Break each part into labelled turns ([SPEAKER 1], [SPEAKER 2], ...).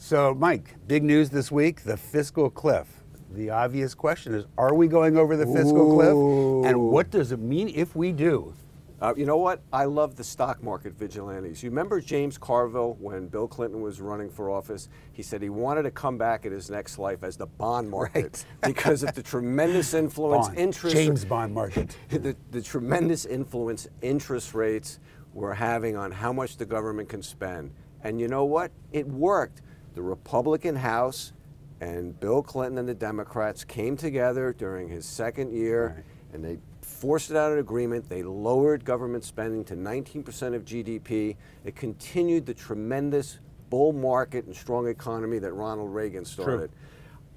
[SPEAKER 1] So, Mike, big news this week, the fiscal cliff. The obvious question is, are we going over the fiscal cliff? And what does it mean if we do?
[SPEAKER 2] You know what? I love the stock market vigilantes. You remember James Carville when Bill Clinton was running for office? He said he wanted to come back in his next life as the bond market because of the tremendous influence
[SPEAKER 1] James bond market.
[SPEAKER 2] The tremendous influence interest rates were having on how much the government can spend. And you know what? It worked. The Republican House and Bill Clinton and the Democrats came together during his second year, and they forced it out an agreement. They lowered government spending to 19% of GDP. It continued the tremendous bull market and strong economy that Ronald Reagan started. True.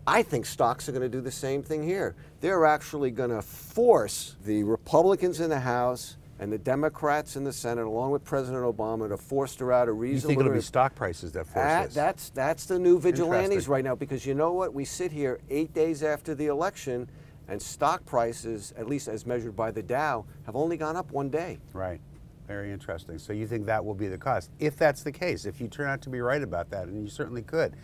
[SPEAKER 2] I think stocks are going to do the same thing here. They're actually going to force the Republicans in the House and the Democrats in the Senate, along with President Obama, to force out a reasonable...
[SPEAKER 1] You think it'll be stock prices that force this?
[SPEAKER 2] That's the new vigilantes right now, because you know what? We sit here 8 days after the election, and stock prices, at least as measured by the Dow, have only gone up one day.
[SPEAKER 1] Right. Very interesting. So you think that will be the cost. If that's the case, if you turn out to be right about that, and you certainly could,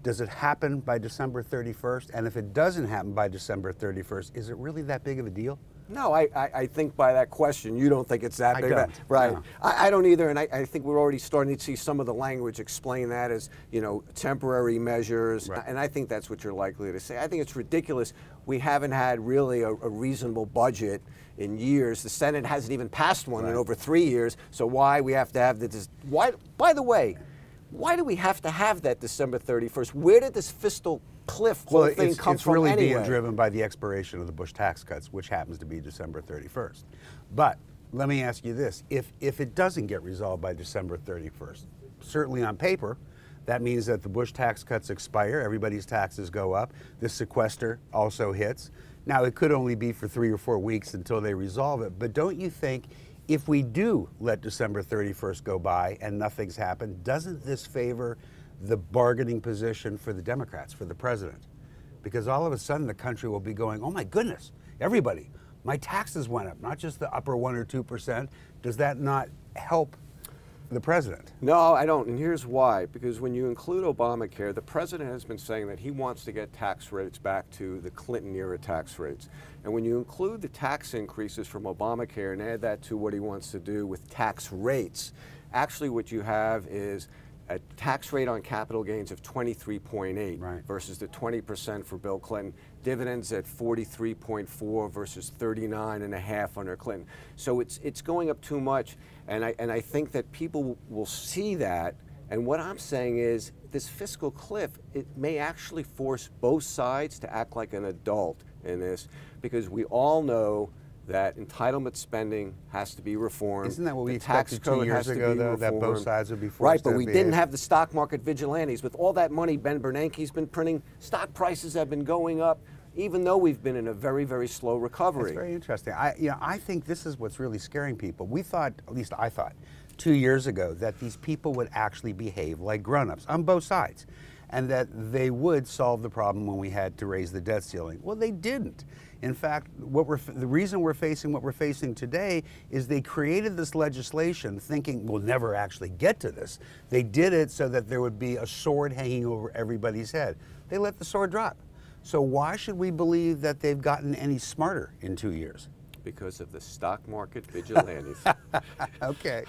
[SPEAKER 1] does it happen by December 31st? And if it doesn't happen by December 31st, is it really that big of a deal?
[SPEAKER 2] No, I think by that question, you don't think it's that big.
[SPEAKER 1] Right.
[SPEAKER 2] No. I don't either, and I think we're already starting to see some of the language explain that as, you know, temporary measures, and I think that's what you're likely to say. I think it's ridiculous. We haven't had really a reasonable budget in years. The Senate hasn't even passed one in over 3 years, so why we have to have this? Why? By the way, why do we have to have that December 31st? Where did this fiscal cliff thing come from
[SPEAKER 1] really
[SPEAKER 2] anyway?
[SPEAKER 1] Being driven by the expiration of the Bush tax cuts, which happens to be December 31st. But let me ask you this, if it doesn't get resolved by December 31st, certainly on paper, that means that the Bush tax cuts expire, everybody's taxes go up, the sequester also hits. Now, it could only be for 3 or 4 weeks until they resolve it, but don't you think if we do let December 31st go by and nothing's happened, doesn't this favor the bargaining position for the Democrats, for the president? Because all of a sudden the country will be going, oh my goodness, everybody, my taxes went up, not just the upper 1 or 2%. Does that not help the president?
[SPEAKER 2] No, I don't, and here's why. Because when you include Obamacare, the president has been saying that he wants to get tax rates back to the Clinton-era tax rates. And when you include the tax increases from Obamacare and add that to what he wants to do with tax rates, actually what you have is a tax rate on capital gains of 23.8 versus the 20% for Bill Clinton. Dividends at 43.4 versus 39.5 under Clinton. So it's going up too much, and I think that people will see that. And what I'm saying is this fiscal cliff, it may actually force both sides to act like an adult in this, because we all know that entitlement spending has to be reformed.
[SPEAKER 1] Isn't that what we expected 2 years ago, though, that both sides would be forced
[SPEAKER 2] Right, but we didn't have the stock market vigilantes. With all that money Ben Bernanke's been printing, stock prices have been going up, even though we've been in a very, very slow recovery.
[SPEAKER 1] That's very interesting. I think this is what's really scaring people. We thought, at least I thought, 2 years ago that these people would actually behave like grown-ups on both sides, and that they would solve the problem when we had to raise the debt ceiling. Well, they didn't. In fact, the reason we're facing what we're facing today is they created this legislation thinking we'll never actually get to this. They did it so that there would be a sword hanging over everybody's head. They let the sword drop. So why should we believe that they've gotten any smarter in 2 years?
[SPEAKER 2] Because of the stock market vigilantes.
[SPEAKER 1] Okay.